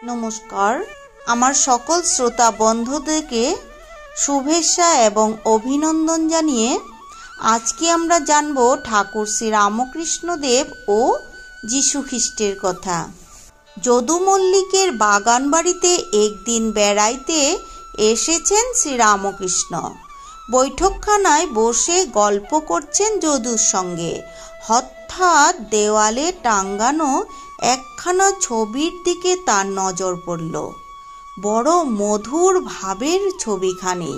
নমস্কার, আমার সকল শ্রোতা বন্ধুদেরকে শুভেচ্ছা এবং অভিনন্দন জানিয়ে আজকে আমরা জানব ঠাকুর শ্রী রামকৃষ্ণদেব ও যীশু খ্রিস্টের কথা। যদু মল্লিকের বাগান বাড়িতে একদিন বেড়াইতে এসেছেন শ্রী রামকৃষ্ণ। বৈঠকখানায় বসে গল্প করছেন যদুর সঙ্গে। হঠাৎ দেওয়ালে টাঙ্গানো একখানা ছবির দিকে তার নজর পড়ল। বড় মধুর ভাবের ছবিখানি।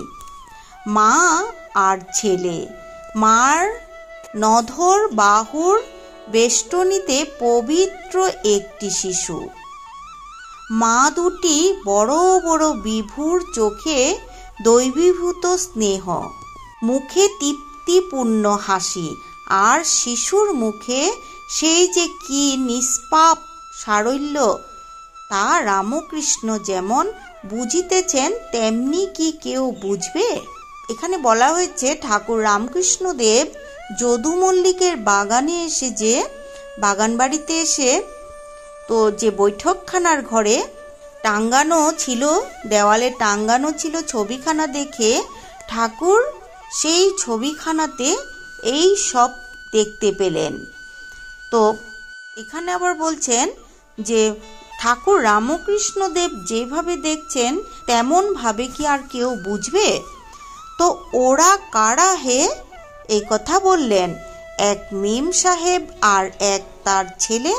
মা আর ছেলে, মার নধর বাহুর বেষ্টনীতে পবিত্র একটি শিশু। মা দুটি বড় বড় বিভুর চোখে দৈবীভূত স্নেহ, মুখে তৃপ্তিপূর্ণ হাসি, আর শিশুর মুখে সেই যে কি নিষ্পাপ সারল্য, তা রামকৃষ্ণ যেমন বুঝিতেছেন তেমনি কি কেউ বুঝবে? এখানে বলা হয়েছে ঠাকুর রামকৃষ্ণদেব যদু মল্লিকের বাগান বাড়িতে এসে তো যে বৈঠকখানার ঘরে টাঙ্গানো ছিল, দেওয়ালে টাঙ্গানো ছিল ছবিখানা দেখে ঠাকুর সেই ছবিখানাতে এই সব দেখতে পেলেন। তো এখানে আবার বলছেন যে ঠাকুর রামকৃষ্ণদেব যেভাবে দেখছেন তেমন ভাবে কি আর কেউ বুঝবে? তো ওরা কারা হে, এই কথা বললেন। এক মিম সাহেব আর এক তার ছেলে।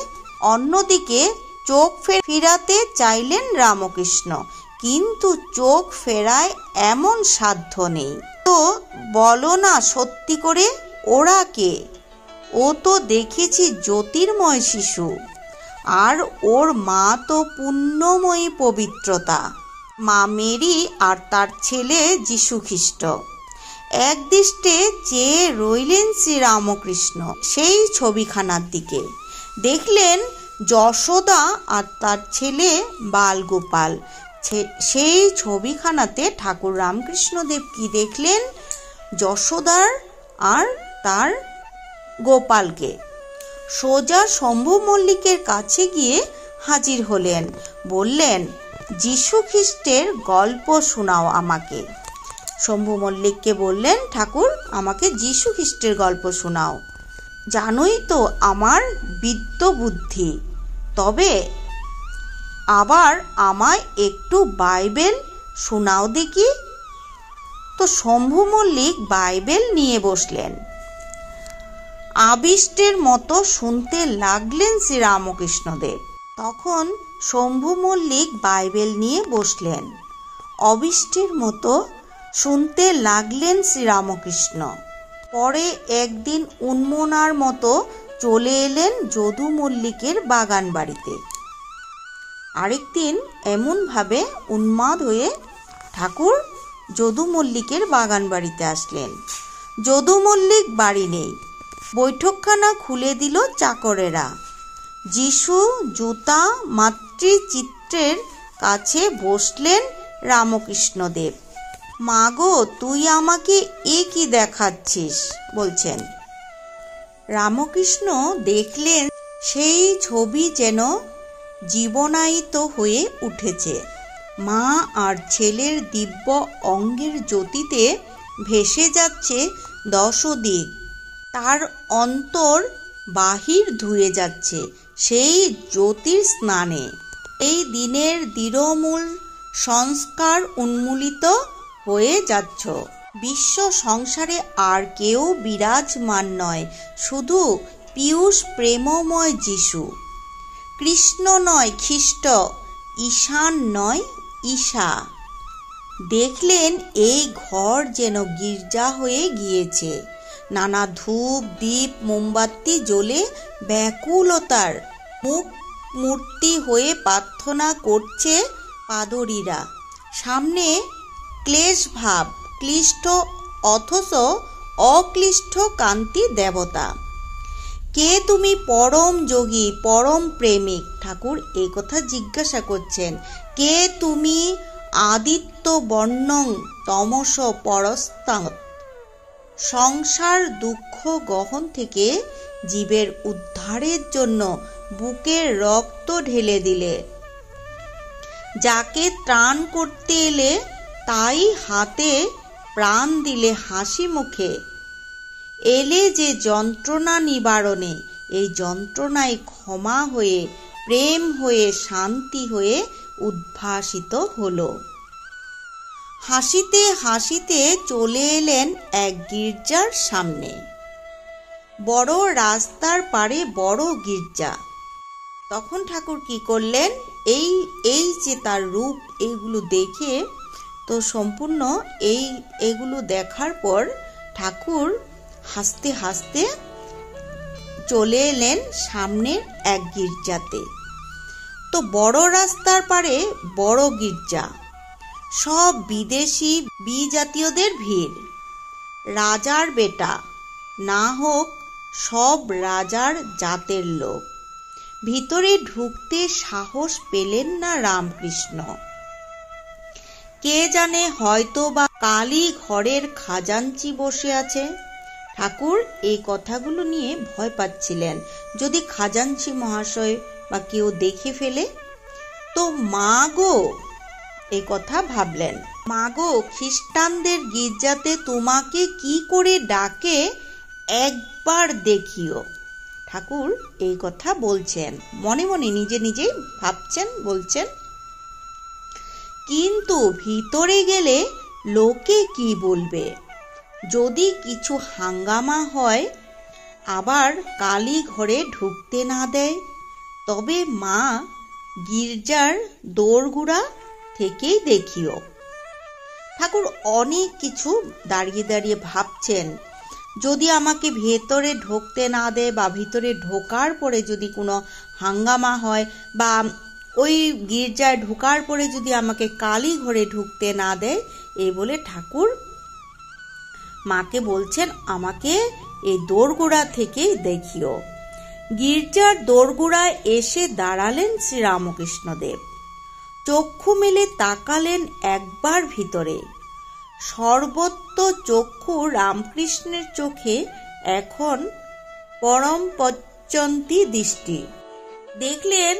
অন্যদিকে চোখ ফেরাতে চাইলেন রামকৃষ্ণ, কিন্তু চোখ ফেরায় এমন সাধ্য নেই। তো বলো না সত্যি করে, ওরা কে? ও তো দেখেছি জ্যোতির্ময় শিশু, আর ওর মা তো পুণ্যময়ী পবিত্রতা, মা মেরি আর তার ছেলে যীশু খ্রিস্ট। একদৃষ্টে চেয়ে রইলেন শ্রী রামকৃষ্ণ সেই ছবিখানার দিকে। দেখলেন যশোদা আর তার ছেলে বালগোপাল। সেই ছবিখানাতে ঠাকুর রামকৃষ্ণদেব কি দেখলেন? যশোদার আর তার গোপালকে। সোজা শম্ভু মল্লিকের কাছে গিয়ে হাজির হলেন। বললেন, যীশু খ্রিস্টের গল্প শোনাও আমাকে। শম্ভু মল্লিককে বললেন, ঠাকুর আমাকে যীশু খ্রিস্টের গল্প শোনাও। জানোই তো আমার বিদ্য বুদ্ধি, তবে আবার আমায় একটু বাইবেল শোনাও দেখি। তো শম্ভু মল্লিক বাইবেল নিয়ে বসলেন। আবিষ্টের মতো শুনতে লাগলেন শ্রী রামকৃষ্ণদেব। তখন শম্ভু মল্লিক বাইবেল নিয়ে বসলেন। অবিষ্টের মতো শুনতে লাগলেন শ্রী রামকৃষ্ণ। পরে একদিন উন্মনার মতো চলে এলেন যদু মল্লিকের বাগান বাড়িতে। আরেকদিন এমনভাবে উন্মাদ হয়ে ঠাকুর যদু মল্লিকের বাগান বাড়িতে আসলেন। যদু মল্লিক বাড়ি নেই। বৈঠকখানা খুলে দিল চাকরেরা। যীশু জুতা মাতৃচিত্রের কাছে বসলেন রামকৃষ্ণদেব। মা গো, তুই আমাকে এ কি দেখাচ্ছিস বলছেন। রামকৃষ্ণ দেখলেন সেই ছবি যেন জীবনায়িত হয়ে উঠেছে। মা আর ছেলের দিব্য অঙ্গের জ্যোতিতে ভেসে যাচ্ছে দশদিক। তার অন্তর বাহির ধুয়ে যাচ্ছে সেই জ্যোতির স্নানে। এই দিনের দৃঢ়মূল সংস্কার উন্মূলিত হয়ে যাচ্ছ। বিশ্ব সংসারে আর কেউ বিরাজমান নয়, শুধু পীয়ূষ প্রেমময় যীশু। কৃষ্ণ নয় খ্রিস্ট, ঈশান নয় ঈশা। দেখলেন এই ঘর যেন গির্জা হয়ে গিয়েছে। নানা ধূপ দীপ মোমবাতি জ্বলে ব্যাকুলতার মুখ মূর্তি হয়ে প্রার্থনা করছে পাদরীরা। সামনে ক্লেশ ভাব, ক্লিষ্ট অথচ অক্লিষ্ট কান্তি দেবতা। কে তুমি? পরম যোগী, পরম প্রেমিক। ঠাকুর এই কথা জিজ্ঞাসা করছেন, কে তুমি? আদিত্য বর্ণং তমস পরস্তাৎ। সংসার দুঃখ গহন থেকে জীবের উদ্ধারের জন্য বুকের রক্ত ঢেলে দিলে। যাকে ত্রাণ করতে এলে তাই হাতে প্রাণ দিলে হাসি মুখে, এলে যে যন্ত্রণা নিবারণে, এই যন্ত্রণায় ক্ষমা হয়ে, প্রেম হয়ে, শান্তি হয়ে উদ্ভাসিত হলো। হাসিতে হাসিতে চলে এলেন এক গির্জার সামনে। বড় রাস্তার পারে বড় গির্জা। তখন ঠাকুর কি করলেন, এই যে তার রূপ, এইগুলো দেখে তো সম্পূর্ণ এগুলো দেখার পর ঠাকুর হাসতে হাসতে চলে এলেন সামনের এক গির্জাতে। তো বড় রাস্তার পারে বড় গির্জা, সব বিদেশি বিজাতীয়দের ভিড়। রাজার বেটা না হোক সব রাজার জাতের লোক। ভিতরে ঢুকতে সাহস পেলেন না রামকৃষ্ণ। কে জানে, হয়তো বা কালী ঘরের খাজাঞ্চি বসে আছে। ঠাকুর এই কথাগুলো নিয়ে ভয় পাচ্ছিলেন, যদি খাজাঞ্চি মহাশয় বা কেউ দেখে ফেলে। তো মা গো, এই কথা ভাবলেন, মা গো, খ্রিস্টানদের গির্জাতে তোমাকে কি করে ডাকে একবার দেখিও। ঠাকুর এই কথা বলছেন, মনে মনে নিজে নিজেই ভাবছেন, বলছেন। কিন্তু ভিতরে গেলে লোকে কি বলবে, যদি কিছু হাঙ্গামা হয়, আবার কালী ঘরে ঢুকতে না দেয়, তবে মা গির্জার দোরগোড়া থেকেই দেখিও। ঠাকুর অনেক কিছু দাঁড়িয়ে দাঁড়িয়ে ভাবছেন, যদি আমাকে ভেতরে ঢুকতে না দেয় বা ভিতরে ঢোকার পরে যদি কোনো হাঙ্গামা হয়, বা ওই গির্জায় ঢোকার পরে যদি আমাকে কালী ঘরে ঢুকতে না দেয়, এই বলে ঠাকুর মাকে বলছেন, আমাকে এই দোরগোড়া থেকে দেখিও। গির্জার দোরগোড়ায় এসে দাঁড়ালেন শ্রীরামকৃষ্ণদেব। চক্ষু মেলে তাকালেন একবার ভিতরে। সর্বত্র চক্ষু রামকৃষ্ণের চোখে এখন পরম পচ্যন্তী দৃষ্টি। দেখলেন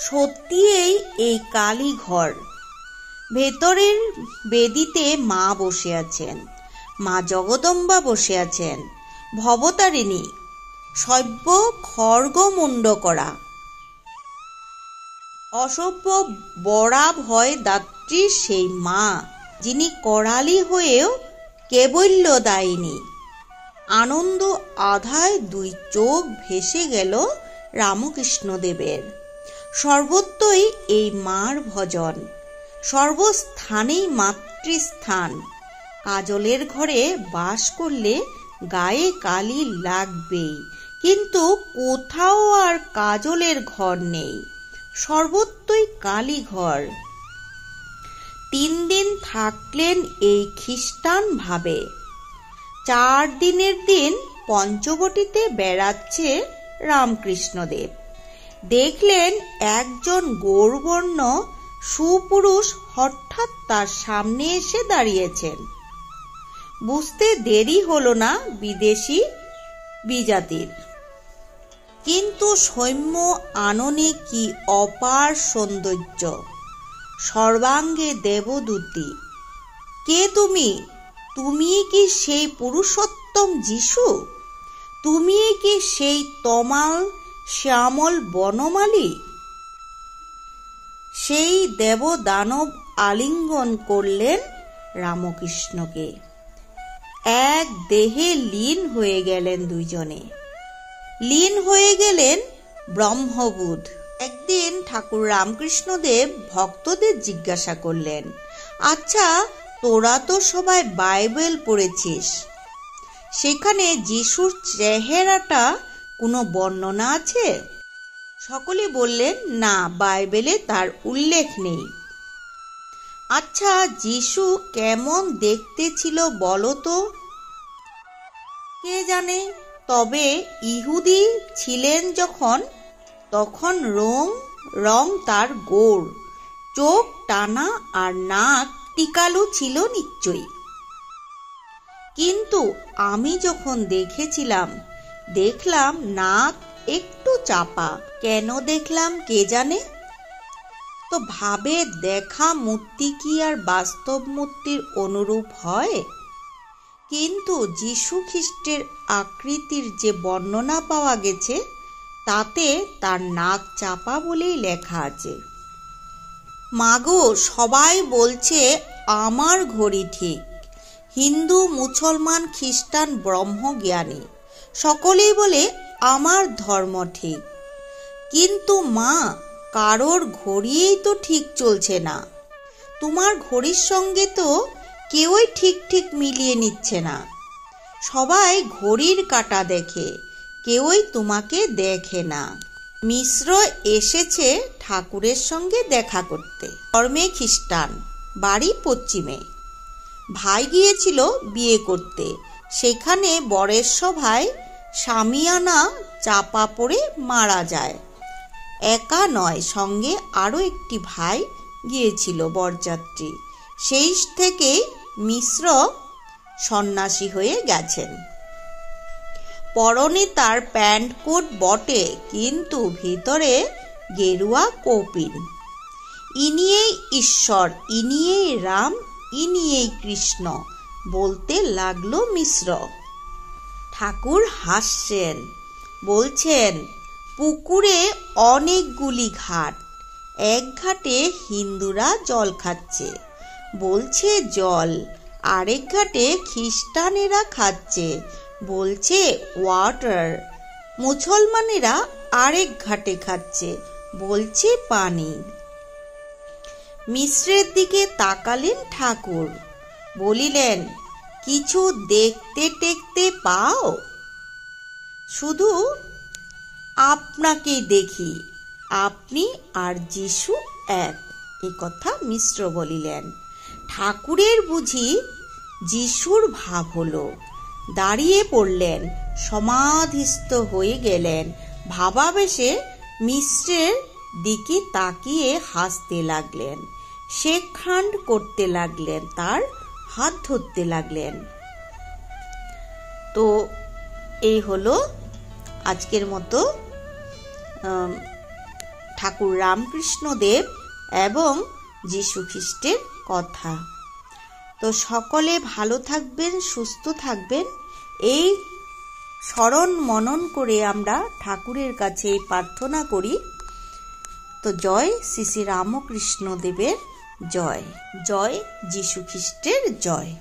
সত্যিই এই কালী ঘর। ভেতরের বেদিতে মা বসে আছেন, মা জগদম্বা বসে আছেন, ভবতারিণী, সভ্য খড়গমুণ্ড করা, অসভ্য বড়া ভয় দাত্রী সেই মা, যিনি করালি হয়েও কেবল্য দায়িনী। আনন্দ আধায় দুই চোখ ভেসে গেল রামকৃষ্ণদেবের। সর্বত্রই এই মার ভজন, সর্বস্থানেই মাতৃস্থান। কাজলের ঘরে বাস করলে গায়ে কালি লাগবেই, কিন্তু কোথাও আর কাজলের ঘর নেই, সর্বত্রই কালী ঘর। 3 দিন থাকলেন এই খ্রিস্টান ভাবে। 4 দিনের দিন পঞ্চবটিতে বেড়াচ্ছে রামকৃষ্ণদেব। দেখলেন একজন গৌরবর্ণ সুপুরুষ হঠাৎ তার সামনে এসে দাঁড়িয়েছেন। বুঝতে দেরি হলো না বিদেশি বিজাতির, কিন্তু সৌম্য আননে কি অপার সৌন্দর্য, সর্বাঙ্গে দেবদূতী। কে তুমি? তুমি কি সেই পুরুষোত্তম যিশু? তুমি কি সেই তমাল শ্যামল বনমালী? সেই দেব দানব আলিঙ্গন করলেন রামকৃষ্ণকে। এক দেহে লীন হয়ে গেলেন দুইজনে, লীন হয়ে গেলেন ব্রহ্মবুধ। একদিন ঠাকুর রামকৃষ্ণদেব ভক্তদের জিজ্ঞাসা করলেন, আচ্ছা, তোরা তো সবাই বাইবেল পড়েছিস, সেখানে যিশুর চেহারাটা কোনো বর্ণনা আছে? সকলে বললেন, না, বাইবেলে তার উল্লেখ নেই। আচ্ছা, যিশু কেমন দেখতে ছিল বলো তো? কে জানে, তবে ইহুদি ছিলেন যখন, তখন রং তার গোড়, চোখ টানা আর নাক টিকালু ছিল নিশ্চয়ই। কিন্তু আমি যখন দেখলাম নাক একটু চাপা। কেন দেখলাম কে জানে? তো ভাবে দেখা মূর্তি কি আর বাস্তব মূর্তির অনুরূপ হয়? কিন্তু যীশু খ্রিস্টের আকৃতির যে বর্ণনা পাওয়া গেছে তাতে তার নাক চাপা বলেই লেখা আছে। মাগো, সবাই বলছে আমার ঘড়ি ঠিক। হিন্দু, মুসলমান, খ্রিস্টান, ব্রহ্মজ্ঞানী সকলেই বলে আমার ধর্ম ঠিক। কিন্তু মা, কারোর ঘড়িই তো ঠিক চলছে না। তোমার ঘড়ির সঙ্গে তো কেউই ঠিক ঠিক মিলিয়ে নিচ্ছে না। সবাই ঘড়ির কাঁটা দেখে, কেউই তোমাকে দেখে না। মিশ্র এসেছে ঠাকুরের সঙ্গে দেখা করতে। ধর্মে খ্রিস্টান, বাড়ি পশ্চিমে। ভাই গিয়েছিল বিয়ে করতে, সেখানে বরের সভায় শামিয়ানা চাপা পড়ে মারা যায়। একা নয়, সঙ্গে আরও একটি ভাই গিয়েছিল বরযাত্রী। সেই থেকে মিশ্র সন্ন্যাসী হয়ে গেছেন। পরনে তার প্যান্ট কোট বটে, কিন্তু ভিতরে গেরুয়া কৌপিন। ইনিয়েই ঈশ্বর, ইনিয়েই রাম, ইনিয়েই কৃষ্ণ বলতে লাগলো মিশ্র। ঠাকুর হাসছেন, বলছেন, পুকুরে অনেকগুলি ঘাট, এক ঘাটে হিন্দুরা জল খাচ্ছে, বলছে জল। আরেক ঘাটে খ্রিস্টানেরা খাচ্ছে, বলছে ওয়াটার। মুসলমানেরা আরেক ঘাটে খাচ্ছে, বলছে পানি। মিশ্রের দিকে তাকালেন ঠাকুর, বলিলেন, কিছু দেখতে টেকতে পাও? শুধু আপনাকেই দেখি, আপনি আর যীশু এক। এ কথা মিশ্র বলিলেন। ঠাকুরের বুঝি যীশুর ভাব হলো। দাঁড়িয়ে পড়লেন, সমাধিস্থ হয়ে গেলেন। ভাবাবেশে মিশ্রের দিকে তাকিয়ে হাসতে লাগলেন। শেক হ্যান্ড করতে লাগলেন, তার হাত ধরতে লাগলেন। তো এই হলো আজকের মতো ঠাকুর রামকৃষ্ণদেব এবং যীশু খ্রিস্টের কথা। তো সকলে ভালো থাকবেন, সুস্থ থাকবেন। এই স্মরণ মনন করে আমরা ঠাকুরের কাছে প্রার্থনা করি। তো জয় শ্রী শ্রী রামকৃষ্ণ দেবের জয়, জয় যীশু খ্রিস্টের জয়।